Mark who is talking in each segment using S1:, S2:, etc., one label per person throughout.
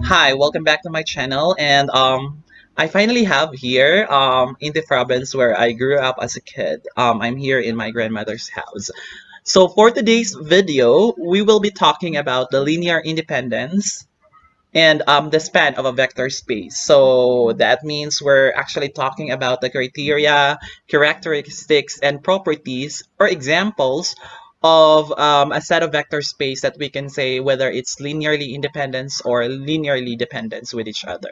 S1: Hi, welcome back to my channel. And I finally have here in the province where I grew up as a kid. I'm here in my grandmother's house. So for today's video, we will be talking about the linear independence and the span of a vector space. So that means we're actually talking about the criteria, characteristics, and properties or examples of a set of vector space that we can say whether it's linearly independent or linearly dependent with each other.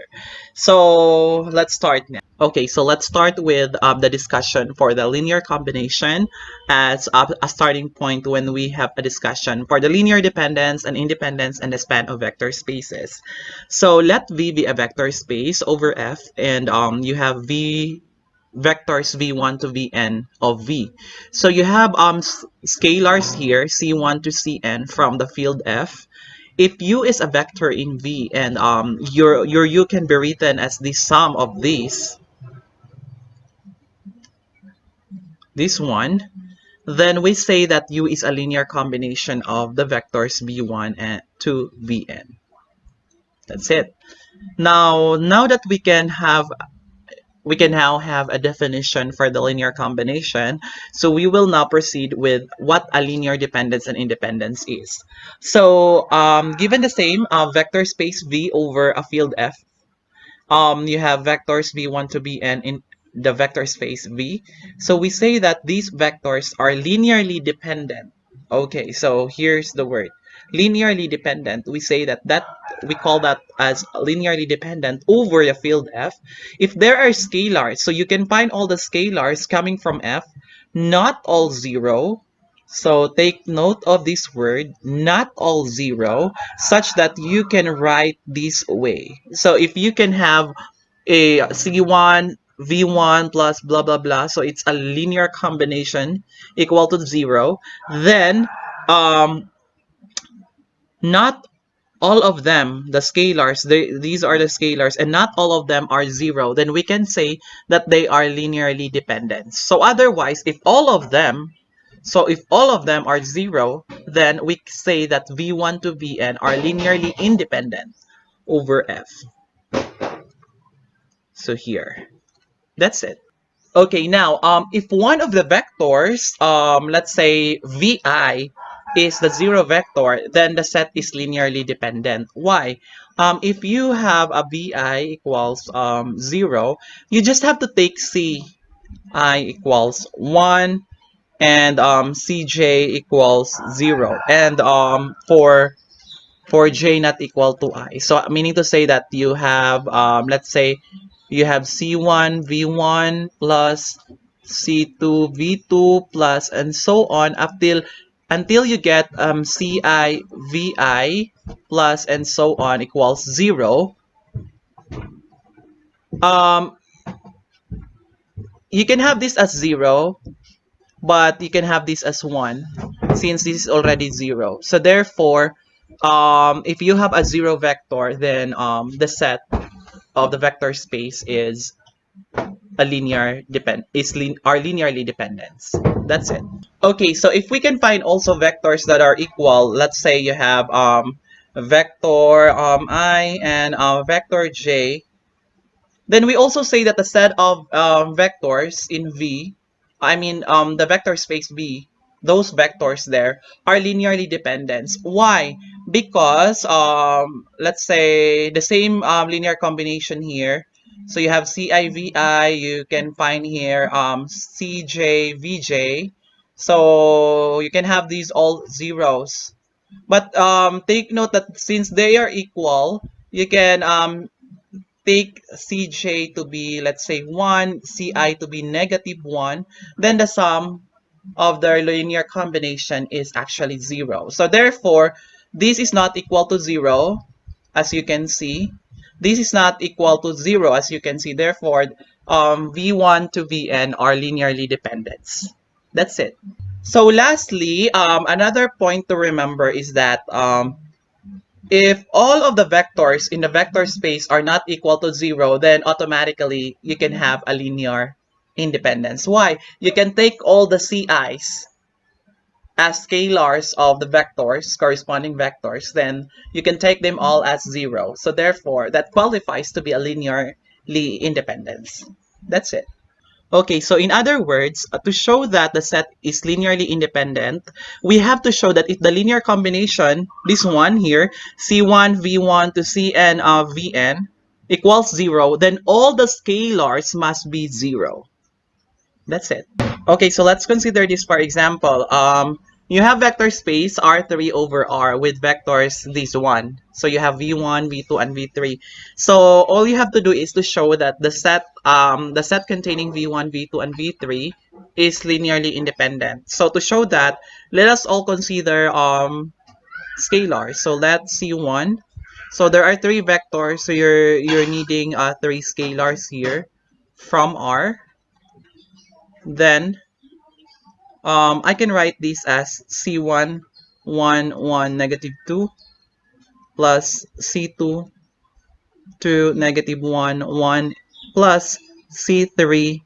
S1: So let's start now. Okay, so let's start with the discussion for the linear combination as a starting point when we have a discussion for the linear dependence and independence and the span of vector spaces. So let V be a vector space over F, and you have V vectors v1 to vn of V. So you have scalars here, c1 to cn from the field F. If U is a vector in V and your U can be written as the sum of this one, then we say that U is a linear combination of the vectors v1 and to vn. That's it. Now that we can now have a definition for the linear combination. So we will now proceed with what a linear dependence and independence is. So given the same vector space V over a field F, you have vectors v1 to vn in the vector space V. So we say that these vectors are linearly dependent. Okay, so here's the word. Linearly dependent. We say that we call that as linearly dependent over the field F. If there are scalars, so you can find all the scalars coming from F, not all zero. So take note of this word, not all zero, such that you can write this way. So if you can have a C1, V1 plus blah blah blah, so it's a linear combination equal to 0, then not all of them, the scalars, these are the scalars, and not all of them are 0, then we can say that they are linearly dependent. So otherwise, if all of them are 0, then we say that V1 to Vn are linearly independent over F. So here, that's it. Okay, now if one of the vectors, let's say Vi is the 0 vector, then the set is linearly dependent. Why? If you have a Vi equals 0, you just have to take Ci equals 1 and Cj equals 0, and for j not equal to I. So meaning to say that you have let's say you have C1 V1 plus C2 V2 plus and so on until you get Ci Vi plus and so on equals 0. Um, you can have this as 0, but you can have this as 1 since this is already 0. So therefore, if you have a 0 vector, then the set of the vector space is are linearly dependent. That's it. Okay, so if we can find also vectors that are equal, let's say you have vector I and vector j, then we also say that the set of vectors in V, I mean the vector space V, those vectors there are linearly dependent. Why? Because let's say the same linear combination here. So you have CIVI, you can find here CJVJ. So you can have these all zeros. But take note that since they are equal, you can take Cj to be, let's say, 1, Ci to be -1, then the sum of their linear combination is actually 0. So therefore, this is not equal to 0, as you can see. This is not equal to 0, as you can see. Therefore, V1 to Vn are linearly dependent. That's it. So lastly, another point to remember is that if all of the vectors in the vector space are not equal to 0, then automatically you can have a linear independence. Why? You can take all the Ci's as scalars of the vectors, corresponding vectors, then you can take them all as 0. So therefore, that qualifies to be a linearly independence. That's it. Okay, so in other words, to show that the set is linearly independent, we have to show that if the linear combination, this one here, C1 V1 to Cn of Vn equals 0, then all the scalars must be 0. That's it. Okay, so let's consider this for example. You have vector space R3 over R with vectors this one. So you have V1, V2, and V3. So all you have to do is to show that the set containing V1, V2, and V3 is linearly independent. So to show that, let us all consider scalars. So let's see one. So there are three vectors. So you're needing three scalars here from R. Then I can write this as C1, 1, 1, negative 2 plus C2, 2, negative 1, 1 plus C3,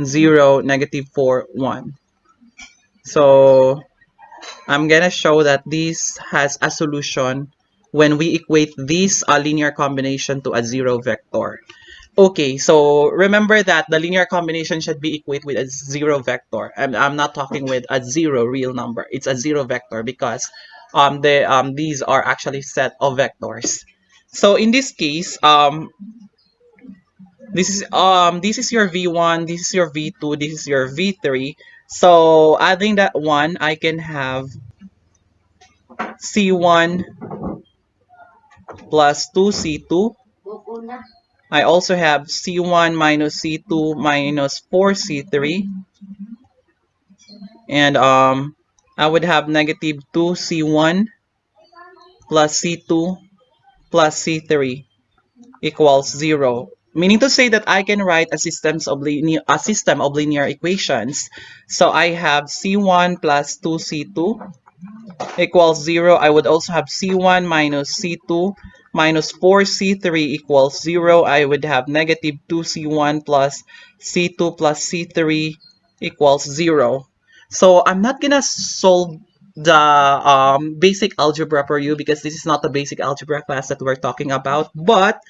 S1: 0, negative 4, 1. So I'm gonna show that this has a solution when we equate this linear combination to a zero vector. Okay, so remember that the linear combination should be equated with a zero vector. I'm not talking with a zero real number. It's a zero vector because these are actually set of vectors. So in this case, this is your V1, this is your V2, this is your V3. So adding that one, I can have C1 plus 2C2. I also have C1 minus C2 minus 4C3. And I would have negative 2C1 plus C2 plus C3 equals 0. Meaning to say that I can write a system of linear equations. So I have C1 plus 2C2 equals 0. I would also have C1 minus C2 minus 4C3 equals 0. I would have negative 2C1 plus C2 plus C3 equals 0. So I'm not gonna solve the basic algebra for you because this is not the basic algebra class that we're talking about. But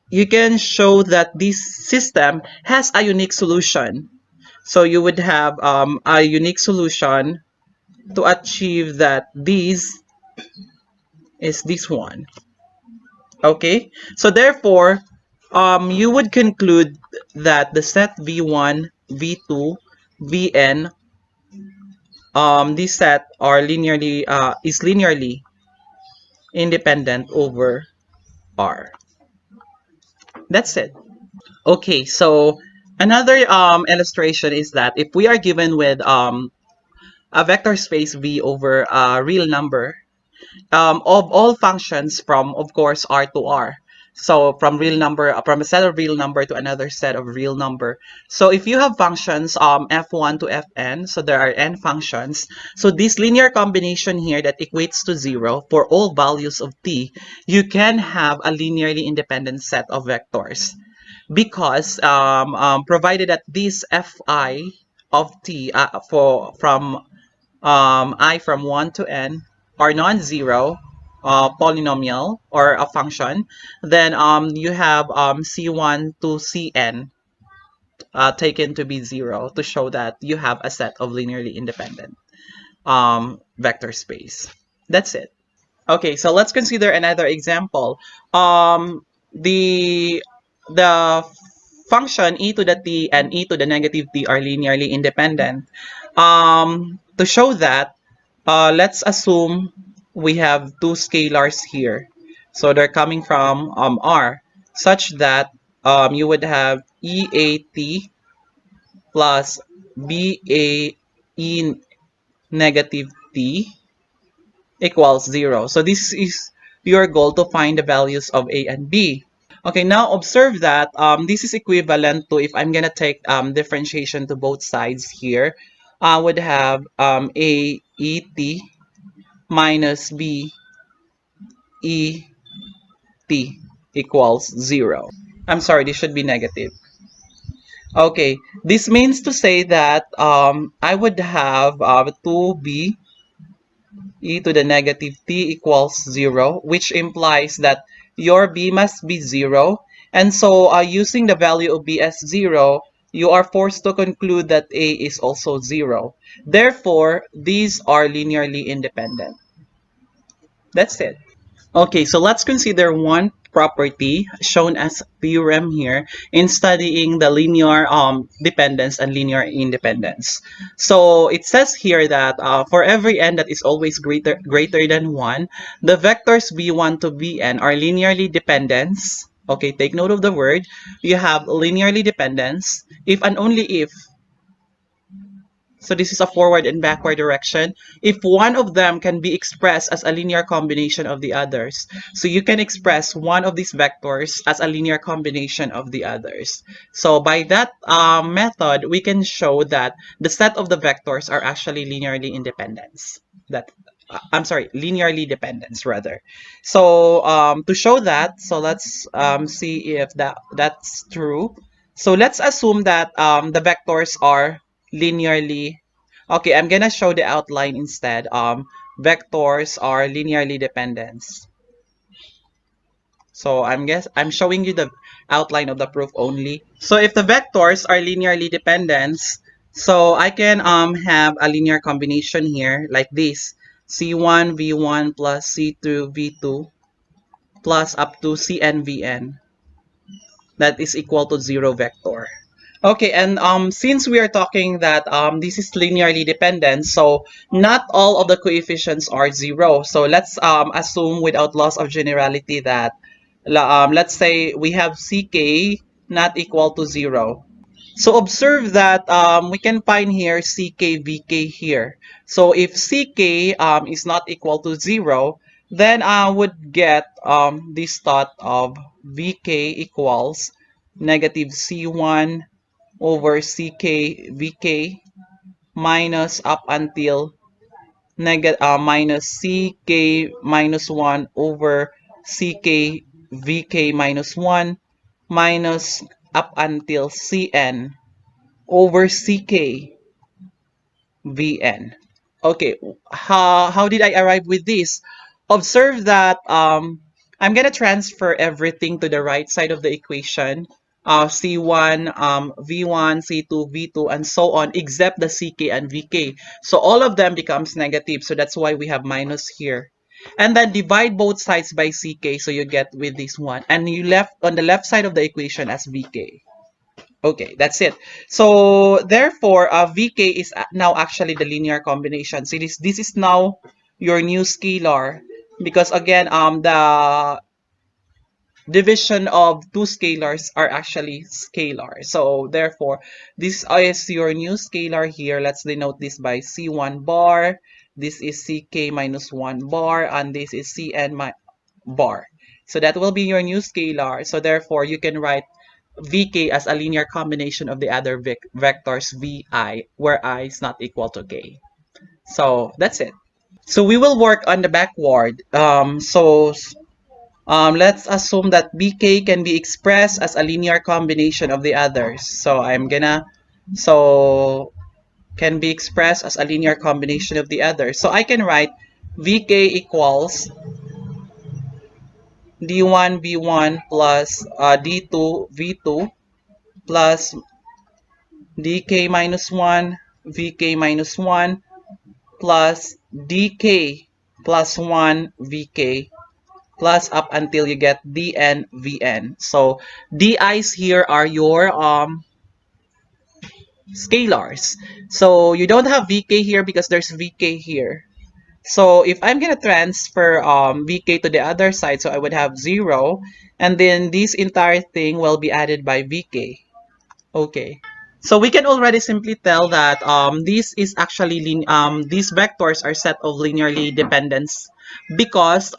S1: you can show that this system has a unique solution. So you would have a unique solution to achieve that this is this one. Okay, so therefore you would conclude that the set V1, V2, Vn, this set are linearly is linearly independent over R. That's it. Okay, so another illustration is that if we are given with a vector space V over a real number, of all functions from, of course, R to R. So from real number, from a set of real number to another set of real number. So if you have functions f1 to fn, so there are n functions. So this linear combination here that equates to 0 for all values of t, you can have a linearly independent set of vectors. Because provided that this fi of t I from 1 to n are non-zero polynomial or a function, then you have C1 to Cn taken to be 0 to show that you have a set of linearly independent vector space. That's it. Okay, so let's consider another example. The the function e to the t and e to the negative t are linearly independent. To show that, let's assume we have two scalars here. So they're coming from R, such that you would have EAT plus BAE negative t equals 0. So this is your goal to find the values of A and B. Okay, now observe that this is equivalent to if I'm going to take differentiation to both sides here. I would have A E T minus B E T equals 0. I'm sorry, this should be negative. Okay, this means to say that I would have 2b e to the negative t equals 0, which implies that your b must be 0. And so using the value of b as 0, you are forced to conclude that a is also 0. Therefore, these are linearly independent. That's it. Okay, so let's consider one property shown as theorem here in studying the linear dependence and linear independence. So it says here that for every n that is always greater than 1, the vectors b1 to bn are linearly dependent. Okay, take note of the word. You have linearly dependence if and only if, so this is a forward and backward direction, if one of them can be expressed as a linear combination of the others. So you can express one of these vectors as a linear combination of the others. So by that method, we can show that the set of the vectors are actually linearly independent. That I'm sorry, linearly dependent rather. So to show that, so let's see if that's true. So let's assume that the vectors are linearly. Okay, I'm gonna show the outline instead. Vectors are linearly dependent. So I'm showing you the outline of the proof only. So if the vectors are linearly dependent, so I can have a linear combination here like this: c1 v1 plus c2 v2 plus up to cn vn, that is equal to 0 vector. Okay, and since we are talking that this is linearly dependent, so not all of the coefficients are 0. So let's assume without loss of generality that let's say we have ck not equal to 0. So observe that we can find here ck vk here. So if ck is not equal to 0, then I would get this thought of vk equals negative c1 over ck vk minus up until minus ck minus 1 over ck vk minus 1 minus up until cn over ck vn. Okay, how did I arrive with this? Observe that I'm gonna transfer everything to the right side of the equation. C1, V1, C2, V2, and so on, except the CK and VK. So all of them becomes negative. So that's why we have minus here. And then divide both sides by CK, so you get with this one. And you left on the left side of the equation as VK. Okay, that's it. So therefore, VK is now actually the linear combination. So this is now your new scalar, because again, the division of two scalars are actually scalar. So therefore, this is your new scalar here. Let's denote this by C1 bar. This is CK minus 1 bar, and this is CN bar. So that will be your new scalar. So therefore, you can write VK as a linear combination of the other vectors VI, where I is not equal to K. So that's it. So we will work on the backward. Let's assume that BK can be expressed as a linear combination of the others. So can be expressed as a linear combination of the others. So I can write VK equals D1 V1 plus D2 V2 plus dk minus 1, vk minus 1, plus dk plus 1 vk, plus up until you get dn vn. So di's here are your scalars. So you don't have vk here because there's vk here. So if I'm gonna transfer vk to the other side, so I would have 0, and then this entire thing will be added by vk. Okay. So we can already simply tell that this is actually these vectors are set of linearly dependence, because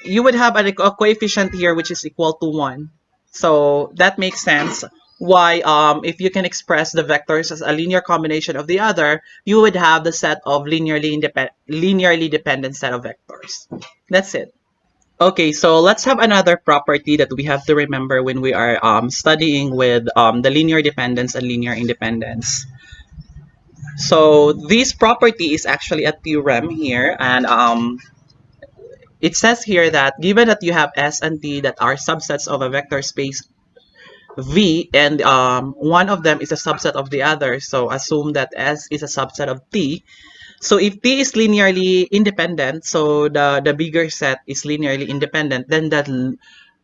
S1: you would have a coefficient here which is equal to 1. So that makes sense why if you can express the vectors as a linear combination of the other, you would have the set of linearly dependent set of vectors. That's it. Okay, so let's have another property that we have to remember when we are studying with the linear dependence and linear independence. So this property is actually a theorem here, and it says here that given that you have S and T that are subsets of a vector space V, and one of them is a subset of the other, so assume that S is a subset of T. So if T is linearly independent, so the bigger set is linearly independent, then the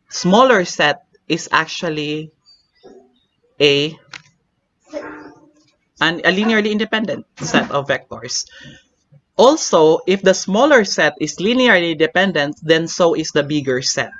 S1: smaller set is actually a a linearly independent set of vectors. Also, if the smaller set is linearly dependent, then so is the bigger set.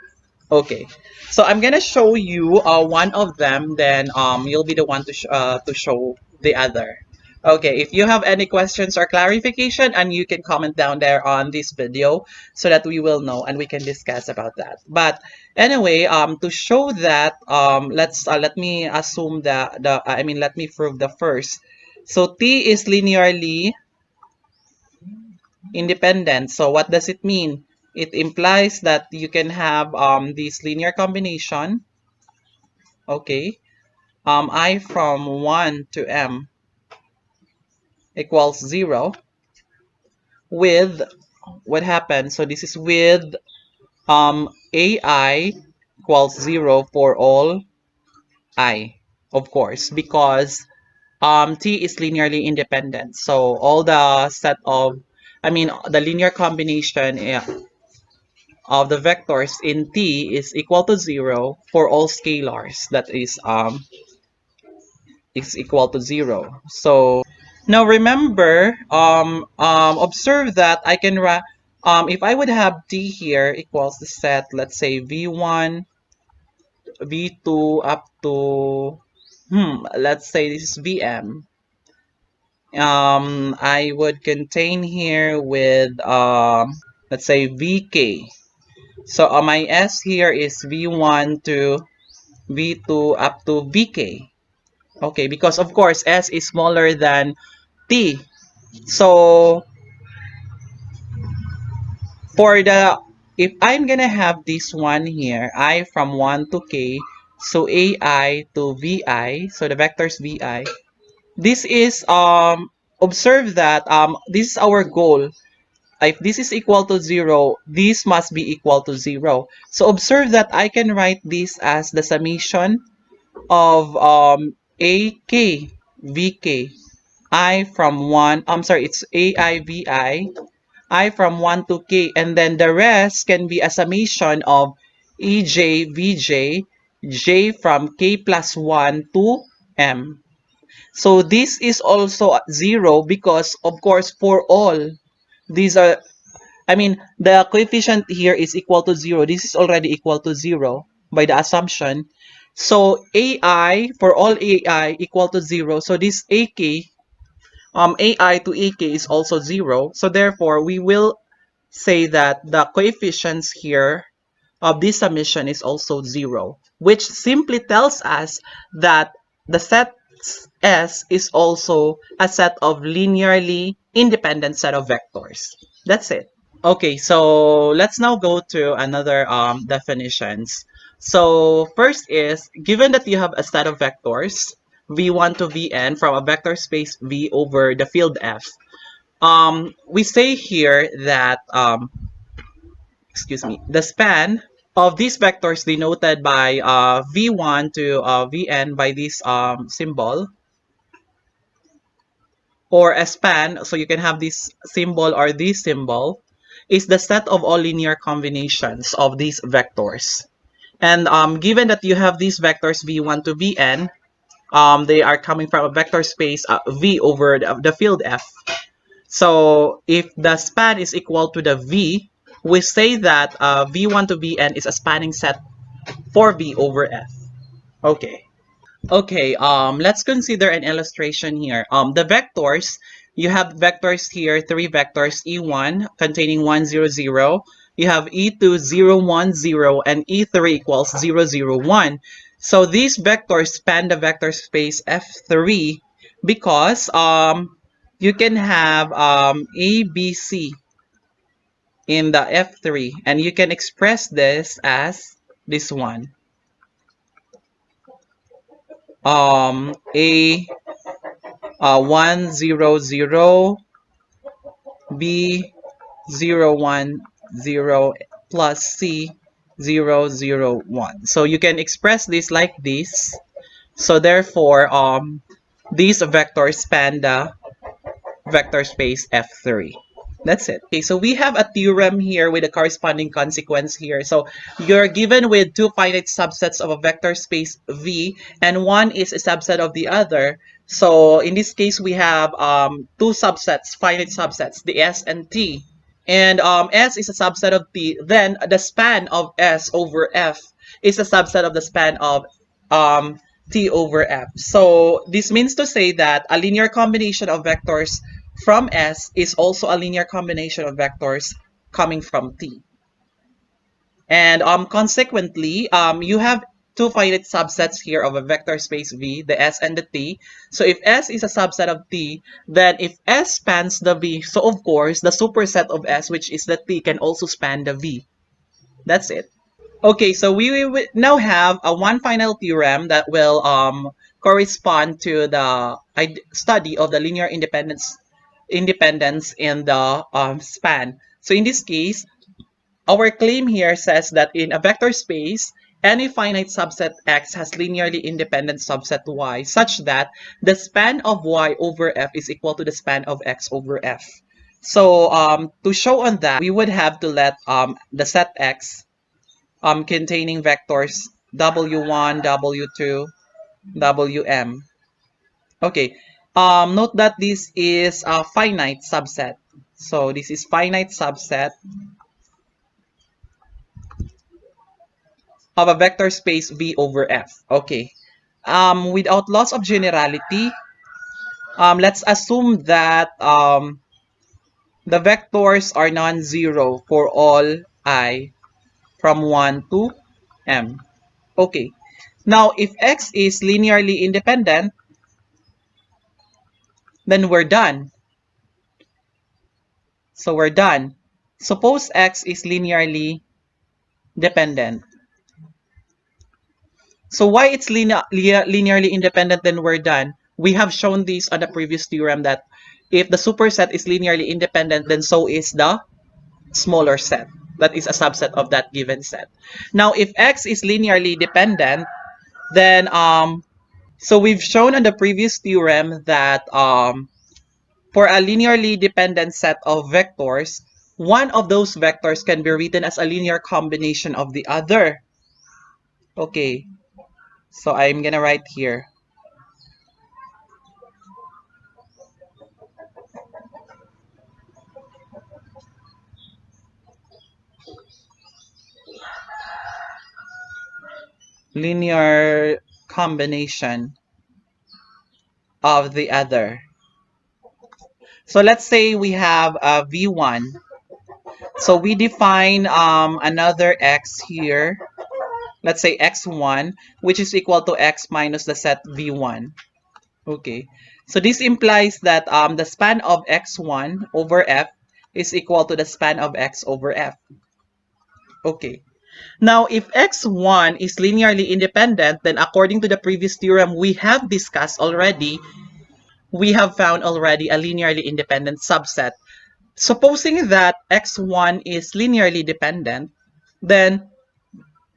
S1: Okay, so I'm gonna show you one of them, then you'll be the one to show the other. Okay, if you have any questions or clarification, and you can comment down there on this video so that we will know and we can discuss about that. But anyway, to show that, let me assume that let me prove the first. So T is linearly independent. So what does it mean? It implies that you can have this linear combination, okay, I from 1 to m equals 0 with what happens? So this is with ai equals 0 for all I, of course, because t is linearly independent. So all the set of, the linear combination of the vectors in T is equal to 0 for all scalars. That is equal to 0. So now remember, observe that I can if I would have T here equals the set, let's say V1, V2 up to let's say this is VM. I would contain here with let's say VK. So my S here is V1 to V2 up to VK. Okay, because of course S is smaller than T. So for the, if I'm gonna have this one here, I from 1 to K, so AI to VI, so the vectors VI, this is observe that this is our goal. If this is equal to 0, this must be equal to 0. So observe that I can write this as the summation of AK VK I from 1, I'm sorry, it's AIVI I from 1 to K, and then the rest can be a summation of EJ VJ J from K plus 1 to M. So this is also 0 because of course for all these are, the coefficient here is equal to 0. This is already equal to 0 by the assumption. So AI, for all AI equal to 0. So this AK, AI to AK is also 0. So therefore, we will say that the coefficients here of this summation is also 0, which simply tells us that the set S is also a set of linearly independent set of vectors. That's it. Okay, so let's now go to another definitions. So first is, given that you have a set of vectors, v1 to vn from a vector space V over the field F, we say here that, excuse me, the span of these vectors denoted by v1 to vn by this symbol, or a span, so you can have this symbol or this symbol, is the set of all linear combinations of these vectors. And given that you have these vectors v1 to vn, they are coming from a vector space V over the field F. So if the span is equal to the V, we say that v1 to vn is a spanning set for V over F. Okay. Okay, let's consider an illustration here. The vectors, you have vectors here, three vectors, E1 containing 1, 0, 0. You have E2, 0, 1, 0, and E3 equals 0, 0, 1. So these vectors span the vector space F3 because you can have A, B, C in the F3, and you can express this as this one. A 1 0 0, B 0 1 0 plus C 0 0 1. So you can express this like this. So therefore, these vectors span the vector space F3. That's it. Okay, so we have a theorem here with a corresponding consequence here. So you're given with two finite subsets of a vector space V, and one is a subset of the other. So in this case, we have two subsets, finite subsets, the S and T. And S is a subset of T. Then the span of S over F is a subset of the span of T over F. So this means to say that a linear combination of vectors from S is also a linear combination of vectors coming from T. And consequently, you have two finite subsets here of a vector space V, the S and the T. So if S is a subset of T, then if S spans the V, so of course the superset of S, which is the T, can also span the V. That's it. Okay, so we will now have a one final theorem that will correspond to the study of the linear independence in the span. So in this case, our claim here says that in a vector space, any finite subset X has linearly independent subset Y such that the span of Y over F is equal to the span of X over F. So to show on that, we would have to let the set X containing vectors W1, W2, Wm. Okay. Note that this is a finite subset. So this is finite subset of a vector space V over F. Okay. Without loss of generality, let's assume that the vectors are non-zero for all I from 1 to M. Okay. Now, if X is linearly independent, then we're done. So we're done. Suppose X is linearly dependent. So why it's linearly independent, then we're done. We have shown this on the previous theorem that if the superset is linearly independent, then so is the smaller set. That is a subset of that given set. Now, if X is linearly dependent, then so we've shown on the previous theorem that for a linearly dependent set of vectors, one of those vectors can be written as a linear combination of the other. Okay, so I'm gonna write here. Linear combination of the other. So let's say we have a V1. So we define another X here. Let's say X1, which is equal to X minus the set V1. Okay. So this implies that the span of X1 over F is equal to the span of X over F. Okay. Now, if X1 is linearly independent, then according to the previous theorem we have discussed already, we have found already a linearly independent subset. Supposing that X1 is linearly dependent, then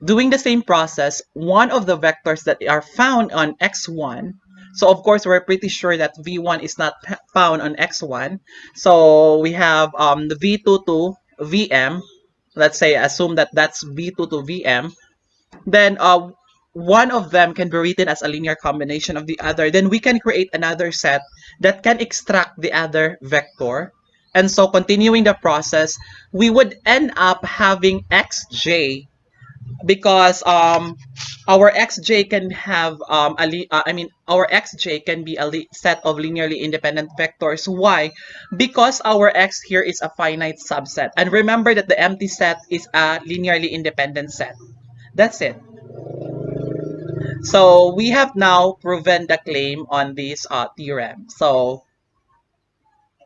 S1: doing the same process, one of the vectors that are found on X1, so of course we're pretty sure that V1 is not found on X1, so we have the V2 to Vm, let's say assume that that's V2 to Vm, then one of them can be written as a linear combination of the other, then we can create another set that can extract the other vector. And so continuing the process, we would end up having xj because our xj can have our xj can be a set of linearly independent vectors. Why? Because our x here is a finite subset, and remember that the empty set is a linearly independent set. That's it. So we have now proven the claim on this theorem. So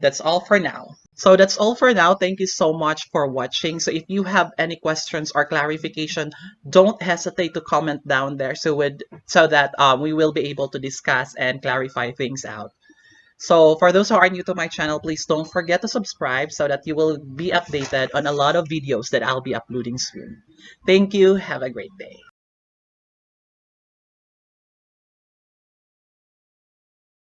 S1: that's all for now. So that's all for now. Thank you so much for watching. So if you have any questions or clarification, don't hesitate to comment down there so that we will be able to discuss and clarify things out. So for those who are new to my channel, please don't forget to subscribe so that you will be updated on a lot of videos that I'll be uploading soon. Thank you. Have a great day.